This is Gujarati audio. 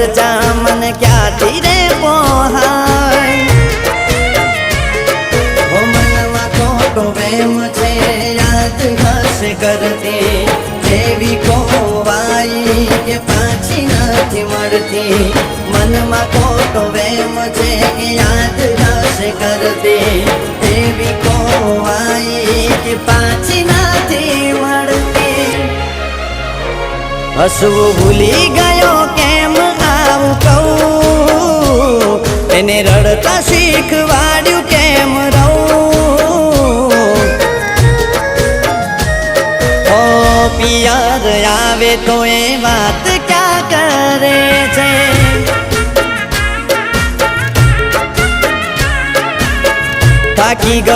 ખર્ચા મન ક્યાંથી રે પોહાય ઓ મનમાં ખોટો પ્રેમ છે યાદ હશે કરતી જેવી કોવાઈ કે પાછી નથી મળતી મનમાં ખોટો પ્રેમ છે યાદ હશે કરતી જેવી કોવાઈ કે પાછી નથી મળતી હસવું ભૂલી ગયો કેમ આવું કહું એને રડતા શીખવાડ્યું કેમ રહું ઓ પિયર આવે તો એ વાત ક્યાં કરે છે થાકી ગયો